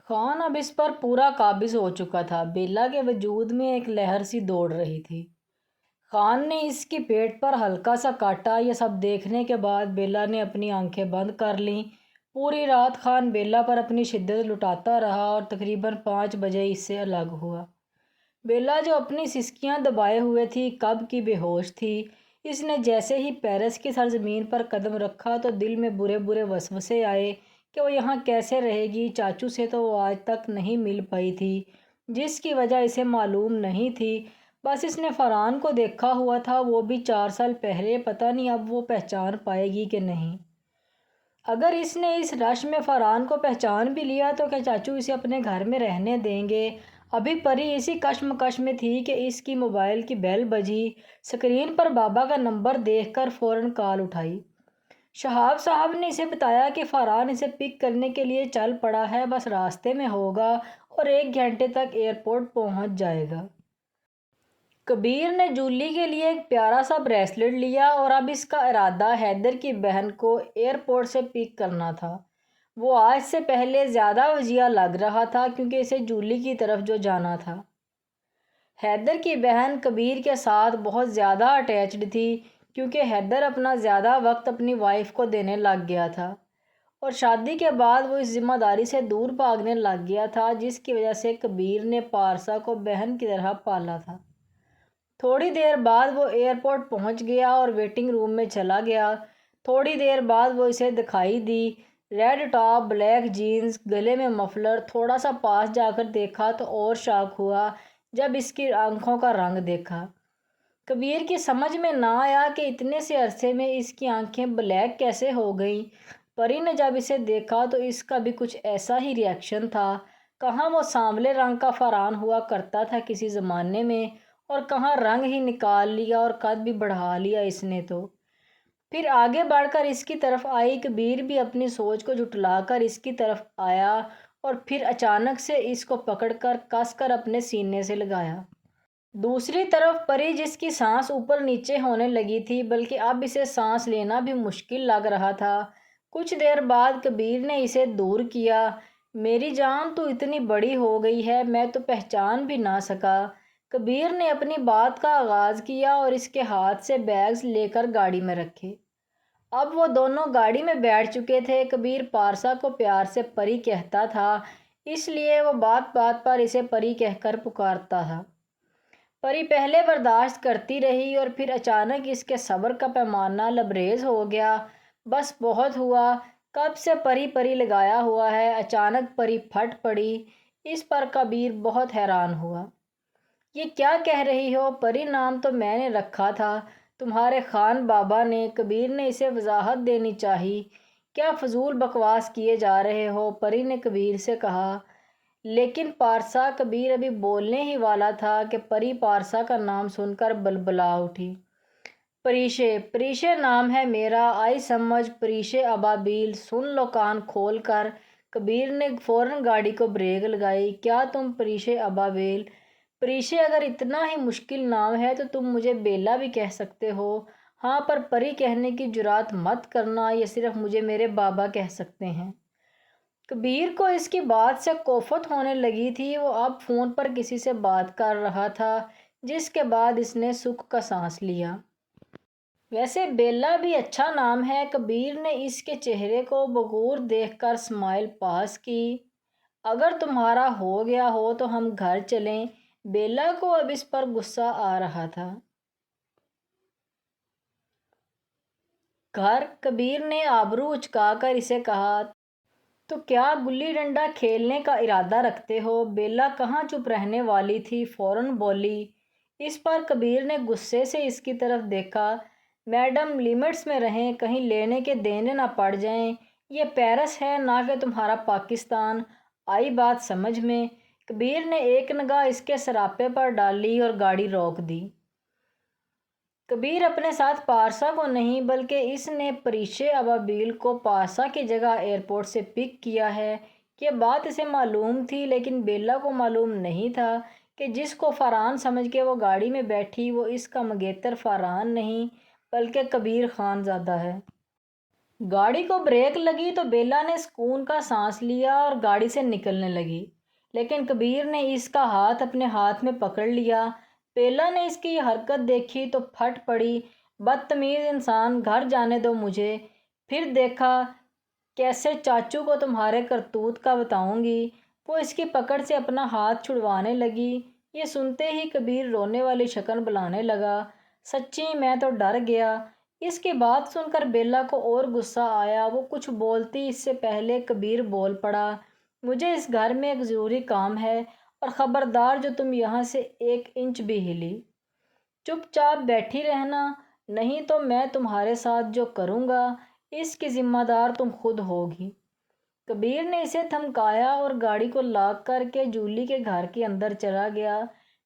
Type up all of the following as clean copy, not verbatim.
خان اب اس پر پورا قابض ہو چکا تھا۔ بیلا کے وجود میں ایک لہر سی دوڑ رہی تھی۔ خان نے اس کی پیٹ پر ہلکا سا کاٹا۔ یہ سب دیکھنے کے بعد بیلا نے اپنی آنکھیں بند کر لیں۔ پوری رات خان بیلا پر اپنی شدت لٹاتا رہا اور تقریباً 5 بجے اس سے الگ ہوا۔ بیلا جو اپنی سسکیاں دبائے ہوئے تھی کب کی بے ہوش تھی۔ اس نے جیسے ہی پیرس کی سرزمین پر قدم رکھا تو دل میں برے برے وسوسے آئے کہ وہ یہاں کیسے رہے گی۔ چاچو سے تو وہ آج تک نہیں مل پائی تھی، جس کی وجہ اسے معلوم نہیں تھی۔ بس اس نے فرحان کو دیکھا ہوا تھا، وہ بھی 4 سال پہلے۔ پتہ نہیں اب وہ پہچان پائے گی کہ نہیں۔ اگر اس نے اس رش میں فرحان کو پہچان بھی لیا تو کیا چاچو اسے اپنے گھر میں رہنے دیں گے؟ ابھی پری اسی کشمکش میں تھی کہ اس کی موبائل کی بیل بجی۔ اسکرین پر بابا کا نمبر دیکھ کر فوراً کال اٹھائی۔ شہاب صاحب نے اسے بتایا کہ فرحان اسے پک کرنے کے لیے چل پڑا ہے، بس راستے میں ہوگا اور 1 گھنٹے تک ایئرپورٹ پہنچ جائے گا۔ کبیر نے جولی کے لیے ایک پیارا سا بریسلٹ لیا اور اب اس کا ارادہ حیدر کی بہن کو ایئرپورٹ سے پک کرنا تھا۔ وہ آج سے پہلے زیادہ وجیہ لگ رہا تھا کیونکہ اسے جولی کی طرف جو جانا تھا۔ حیدر کی بہن کبیر کے ساتھ بہت زیادہ اٹیچڈ تھی کیونکہ حیدر اپنا زیادہ وقت اپنی وائف کو دینے لگ گیا تھا اور شادی کے بعد وہ اس ذمہ داری سے دور بھاگنے لگ گیا تھا، جس کی وجہ سے کبیر نے پارسا کو بہن کی طرح پالا تھا۔ تھوڑی دیر بعد وہ ایئرپورٹ پہنچ گیا اور ویٹنگ روم میں چلا گیا۔ تھوڑی دیر بعد وہ اسے دکھائی دی، ریڈ ٹاپ، بلیک جینز، گلے میں مفلر۔ تھوڑا سا پاس جا کر دیکھا تو اور شاک ہوا جب اس کی آنکھوں کا رنگ دیکھا۔ کبیر کی سمجھ میں نہ آیا کہ اتنے سے عرصے میں اس کی آنکھیں بلیک کیسے ہو گئیں۔ پری نے جب اسے دیکھا تو اس کا بھی کچھ ایسا ہی ری ایکشن تھا۔ کہاں وہ سانولے رنگ کا فرحان ہوا کرتا تھا کسی زمانے میں، اور کہاں رنگ ہی نکال لیا اور قد بھی بڑھا لیا اس نے تو۔ پھر آگے بڑھ کر اس کی طرف آئی۔ کبیر بھی اپنی سوچ کو جھٹلا کر اس کی طرف آیا اور پھر اچانک سے اس کو پکڑ کر کس کر اپنے سینے سے لگایا۔ دوسری طرف پری، جس کی سانس اوپر نیچے ہونے لگی تھی بلکہ اب اسے سانس لینا بھی مشکل لگ رہا تھا۔ کچھ دیر بعد کبیر نے اسے دور کیا۔ میری جان تو اتنی بڑی ہو گئی ہے میں تو پہچان بھی نہ سکا۔ کبیر نے اپنی بات کا آغاز کیا اور اس کے ہاتھ سے بیگز لے کر گاڑی میں رکھے۔ اب وہ دونوں گاڑی میں بیٹھ چکے تھے۔ کبیر پارسا کو پیار سے پری کہتا تھا، اس لیے وہ بات بات پر اسے پری کہہ کر پکارتا تھا۔ پری پہلے برداشت کرتی رہی اور پھر اچانک اس کے صبر کا پیمانہ لبریز ہو گیا۔ بس بہت ہوا، کب سے پری پری لگایا ہوا ہے۔ اچانک پری پھٹ پڑی۔ اس پر کبیر بہت حیران ہوا۔ یہ کیا کہہ رہی ہو؟ پری نام تو میں نے رکھا تھا، تمہارے خان بابا نے۔ کبیر نے اسے وضاحت دینی چاہی۔ کیا فضول بکواس کیے جا رہے ہو؟ پری نے کبیر سے کہا۔ لیکن پارسا، کبیر ابھی بولنے ہی والا تھا کہ پری پارسا کا نام سن کر بلبلا اٹھی۔ پریشے، پریشے نام ہے میرا، آئی سمجھ، پریشے ابابیل، سن لو کان کھول کر۔ کبیر نے فوراً گاڑی کو بریک لگائی۔ کیا تم پریشے ابابیل؟ پریشے اگر اتنا ہی مشکل نام ہے تو تم مجھے بیلا بھی کہہ سکتے ہو۔ ہاں، پر پری کہنے کی جرات مت کرنا، یہ صرف مجھے میرے بابا کہہ سکتے ہیں۔ کبیر کو اس کی بات سے کوفت ہونے لگی تھی۔ وہ اب فون پر کسی سے بات کر رہا تھا، جس کے بعد اس نے سکھ کا سانس لیا۔ ویسے بیلا بھی اچھا نام ہے۔ کبیر نے اس کے چہرے کو بغور دیکھ کر اسمائل پاس کی۔ اگر تمہارا ہو گیا ہو تو ہم گھر چلیں۔ بیلا کو اب اس پر غصہ آ رہا تھا۔ گھر؟ کبیر نے آبرو اچکا کر اسے کہا، تو کیا گلی ڈنڈا کھیلنے کا ارادہ رکھتے ہو؟ بیلا کہاں چپ رہنے والی تھی، فوراً بولی۔ اس پر کبیر نے غصے سے اس کی طرف دیکھا۔ میڈم، لمٹس میں رہیں، کہیں لینے کے دینے نہ پڑ جائیں۔ یہ پیرس ہے، نہ کہ تمہارا پاکستان۔ آئی بات سمجھ میں؟ کبیر نے ایک نگاہ اس کے سراپے پر ڈالی اور گاڑی روک دی۔ کبیر اپنے ساتھ پارسا کو نہیں بلکہ اس نے پریشے ابابیل کو پارسا کی جگہ ایئرپورٹ سے پک کیا ہے۔ یہ بات اسے معلوم تھی، لیکن بیلا کو معلوم نہیں تھا کہ جس کو فرحان سمجھ کے وہ گاڑی میں بیٹھی وہ اس کا منگیتر فرحان نہیں بلکہ کبیر خان زادہ ہے۔ گاڑی کو بریک لگی تو بیلا نے سکون کا سانس لیا اور گاڑی سے نکلنے لگی، لیکن کبیر نے اس کا ہاتھ اپنے ہاتھ میں پکڑ لیا۔ بیلا نے اس کی یہ حرکت دیکھی تو پھٹ پڑی، بدتمیز انسان، گھر جانے دو مجھے۔ پھر دیکھا کیسے چاچو کو تمہارے کرتوت کا بتاؤں گی۔ وہ اس کی پکڑ سے اپنا ہاتھ چھڑوانے لگی۔ یہ سنتے ہی کبیر رونے والی شکن بلانے لگا، سچی میں تو ڈر گیا۔ اس کی بات سن کر بیلا کو اور غصہ آیا۔ وہ کچھ بولتی اس سے پہلے کبیر بول پڑا، مجھے اس گھر میں ایک ضروری کام ہے، اور خبردار جو تم یہاں سے 1 انچ بھی ہلی، چپ چاپ بیٹھی رہنا، نہیں تو میں تمہارے ساتھ جو کروں گا اس کی ذمہ دار تم خود ہوگی۔ کبیر نے اسے دھمکایا اور گاڑی کو لاک کر کے جولی کے گھر کے اندر چلا گیا۔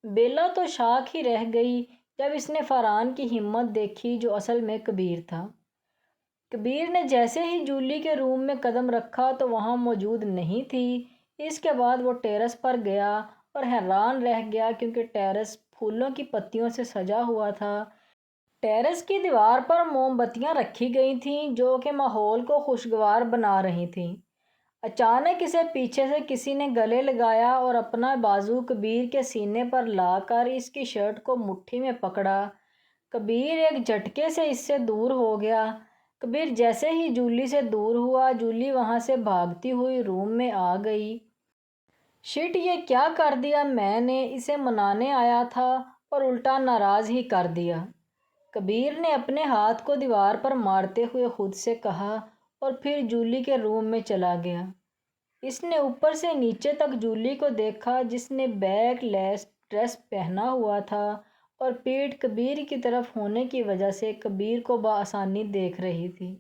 بیلا تو شاک ہی رہ گئی جب اس نے فاران کی ہمت دیکھی جو اصل میں کبیر تھا۔ کبیر نے جیسے ہی جولی کے روم میں قدم رکھا تو وہاں موجود نہیں تھی۔ اس کے بعد وہ ٹیرس پر گیا اور حیران رہ گیا کیونکہ ٹیرس پھولوں کی پتیوں سے سجا ہوا تھا۔ ٹیرس کی دیوار پر موم بتیاں رکھی گئی تھیں جو کہ ماحول کو خوشگوار بنا رہی تھیں۔ اچانک اسے پیچھے سے کسی نے گلے لگایا اور اپنا بازو کبیر کے سینے پر لا کر اس کی شرٹ کو مٹھی میں پکڑا۔ کبیر ایک جھٹکے سے اس سے دور ہو گیا۔ کبیر جیسے ہی جولی سے دور ہوا، جولی وہاں سے بھاگتی ہوئی روم میں آ گئی۔ شٹ، یہ کیا کر دیا میں نے؟ اسے منانے آیا تھا اور الٹا ناراض ہی کر دیا، کبیر نے اپنے ہاتھ کو دیوار پر مارتے ہوئے خود سے کہا، اور پھر جولی کے روم میں چلا گیا۔ اس نے اوپر سے نیچے تک جولی کو دیکھا جس نے بیک لیس ڈریس پہنا ہوا تھا اور پیٹھ کبیر کی طرف ہونے کی وجہ سے کبیر کو بآسانی دیکھ رہی تھی۔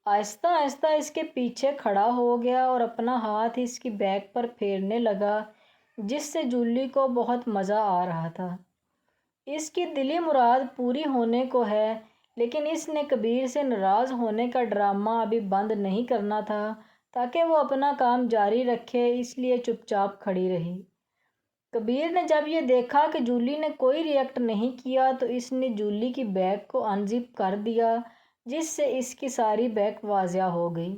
آہستہ آہستہ اس کے پیچھے کھڑا ہو گیا اور اپنا ہاتھ اس کی بیک پر پھیرنے لگا جس سے جولی کو بہت مزہ آ رہا تھا۔ اس کی دلی مراد پوری ہونے کو ہے، لیکن اس نے کبیر سے ناراض ہونے کا ڈرامہ ابھی بند نہیں کرنا تھا تاکہ وہ اپنا کام جاری رکھے، اس لیے چپ چاپ کھڑی رہی۔ کبیر نے جب یہ دیکھا کہ جولی نے کوئی ری ایکٹ نہیں کیا تو اس نے جولی کی بیک کو انزپ کر دیا جس سے اس کی ساری بیک واضح ہو گئی۔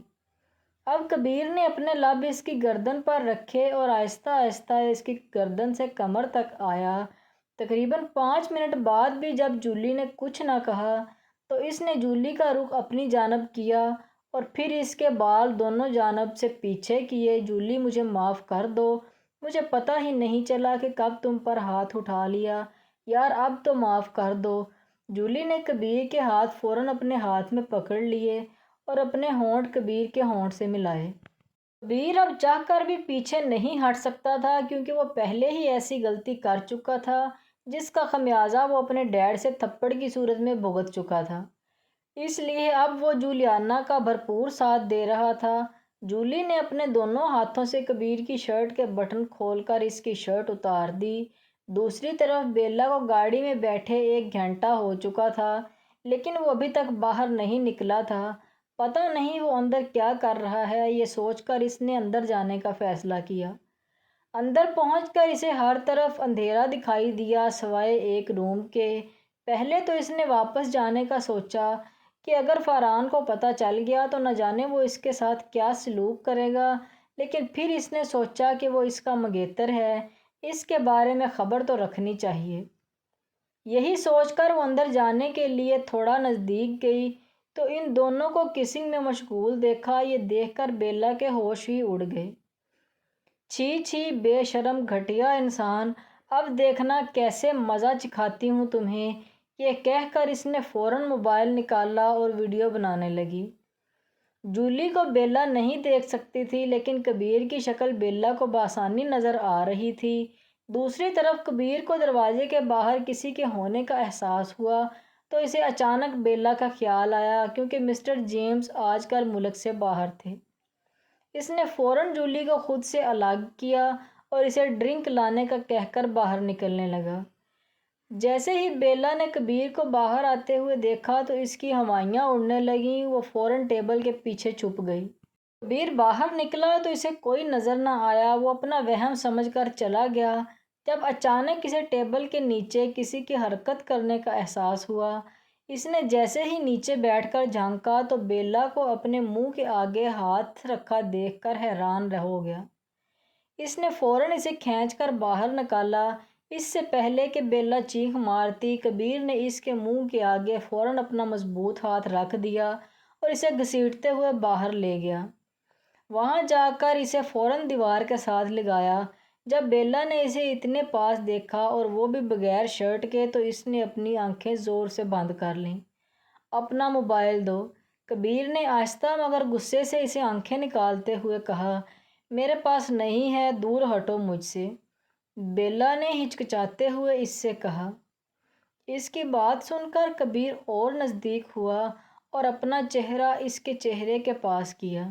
اب کبیر نے اپنے لب اس کی گردن پر رکھے اور آہستہ آہستہ اس کی گردن سے کمر تک آیا۔ تقریباً 5 منٹ بعد بھی جب جولی نے کچھ نہ کہا تو اس نے جولی کا رخ اپنی جانب کیا اور پھر اس کے بال دونوں جانب سے پیچھے کیے۔ جولی، مجھے معاف کر دو، مجھے پتہ ہی نہیں چلا کہ کب تم پر ہاتھ اٹھا لیا، یار اب تو معاف کر دو۔ جولی نے کبیر کے ہاتھ فوراً اپنے ہاتھ میں پکڑ لیے اور اپنے ہونٹ کبیر کے ہونٹ سے ملائے۔ کبیر اب چاہ کر بھی پیچھے نہیں ہٹ سکتا تھا کیونکہ وہ پہلے ہی ایسی غلطی کر چکا تھا جس کا خمیازہ وہ اپنے ڈیڈ سے تھپڑ کی صورت میں بھگت چکا تھا۔ اس لیے اب وہ جولیانا کا بھرپور ساتھ دے رہا تھا۔ جولی نے اپنے دونوں ہاتھوں سے کبیر کی شرٹ کے بٹن کھول کر اس کی شرٹ اتار دی۔ دوسری طرف بیلا کو گاڑی میں بیٹھے 1 گھنٹہ ہو چکا تھا لیکن وہ ابھی تک باہر نہیں نکلا تھا۔ پتہ نہیں وہ اندر کیا کر رہا ہے، یہ سوچ کر اس نے اندر جانے کا فیصلہ کیا۔ اندر پہنچ کر اسے ہر طرف اندھیرا دکھائی دیا سوائے ایک روم کے۔ پہلے تو اس نے واپس جانے کا سوچا کہ اگر فاران کو پتہ چل گیا تو نہ جانے وہ اس کے ساتھ کیا سلوک کرے گا، لیکن پھر اس نے سوچا کہ وہ اس کا منگیتر ہے، اس کے بارے میں خبر تو رکھنی چاہیے۔ یہی سوچ کر وہ اندر جانے کے لیے تھوڑا نزدیک گئی تو ان دونوں کو کسنگ میں مشغول دیکھا۔ یہ دیکھ کر بیلا کے ہوش ہی اڑ گئے۔ چھی چھی، بے شرم گھٹیا انسان، اب دیکھنا کیسے مزہ چکھاتی ہوں تمہیں۔ یہ کہہ کر اس نے فوراً موبائل نکالا اور ویڈیو بنانے لگی۔ جولی کو بیلا نہیں دیکھ سکتی تھی لیکن کبیر کی شکل بیلا کو بآسانی نظر آ رہی تھی۔ دوسری طرف کبیر کو دروازے کے باہر کسی کے ہونے کا احساس ہوا تو اسے اچانک بیلا کا خیال آیا کیونکہ مسٹر جیمز آج کل ملک سے باہر تھے۔ اس نے فوراً جولی کو خود سے الگ کیا اور اسے ڈرنک لانے کا کہہ کر باہر نکلنے لگا۔ جیسے ہی بیلا نے کبیر کو باہر آتے ہوئے دیکھا تو اس کی ہوائیاں اڑنے لگیں۔ وہ فوراً ٹیبل کے پیچھے چھپ گئی۔ کبیر باہر نکلا تو اسے کوئی نظر نہ آیا۔ وہ اپنا وہم سمجھ کر چلا گیا جب اچانک اسے ٹیبل کے نیچے کسی کے حرکت کرنے کا احساس ہوا۔ اس نے جیسے ہی نیچے بیٹھ کر جھانکا تو بیلا کو اپنے منہ کے آگے ہاتھ رکھا دیکھ کر حیران ہو گیا۔ اس نے فوراً اسے کھینچ کر باہر نکالا۔ اس سے پہلے کہ بیلا چیخ مارتی، کبیر نے اس کے منہ کے آگے فوراً اپنا مضبوط ہاتھ رکھ دیا اور اسے گھسیٹتے ہوئے باہر لے گیا۔ وہاں جا کر اسے فوراً دیوار کے ساتھ لگایا۔ جب بیلا نے اسے اتنے پاس دیکھا اور وہ بھی بغیر شرٹ کے، تو اس نے اپنی آنکھیں زور سے بند کر لیں۔ اپنا موبائل دو، کبیر نے آہستہ مگر غصے سے اسے آنکھیں نکالتے ہوئے کہا۔ میرے پاس نہیں ہے، دور ہٹو مجھ سے، بیلا نے ہچکچاتے ہوئے اس سے کہا۔ اس کی بات سن کر کبیر اور نزدیک ہوا اور اپنا چہرہ اس کے چہرے کے پاس کیا۔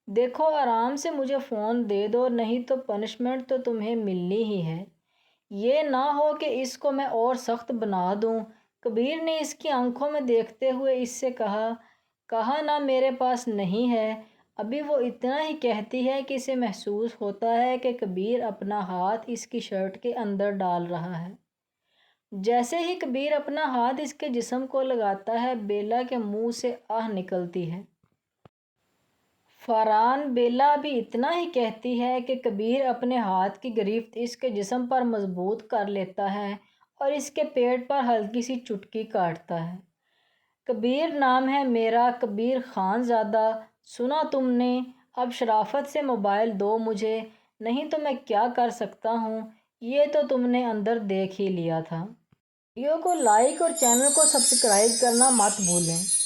دیکھو، آرام سے مجھے فون دے دو، نہیں تو پنشمنٹ تو تمہیں ملنی ہی ہے۔ یہ نہ ہو کہ اس کو میں اور سخت بنا دوں۔ کبیر نے اس کی آنکھوں میں دیکھتے ہوئے اس سے کہا نہ میرے پاس نہیں ہے۔ ابھی وہ اتنا ہی کہتی ہے کہ اسے محسوس ہوتا ہے کہ کبیر اپنا ہاتھ اس کی شرٹ کے اندر ڈال رہا ہے۔ جیسے ہی کبیر اپنا ہاتھ اس کے جسم کو لگاتا ہے، بیلا کے منہ سے آہ نکلتی ہے۔ فاران بیلا ابھی اتنا ہی کہتی ہے کہ کبیر اپنے ہاتھ کی گرفت اس کے جسم پر مضبوط کر لیتا ہے اور اس کے پیٹ پر ہلکی سی چٹکی کاٹتا ہے۔ کبیر نام ہے میرا، کبیر خان زادہ، سنا تم نے؟ اب شرافت سے موبائل دو مجھے، نہیں تو میں کیا کر سکتا ہوں، یہ تو تم نے اندر دیکھ ہی لیا تھا۔ ویڈیو کو لائک اور چینل کو سبسکرائب کرنا مت بھولیں۔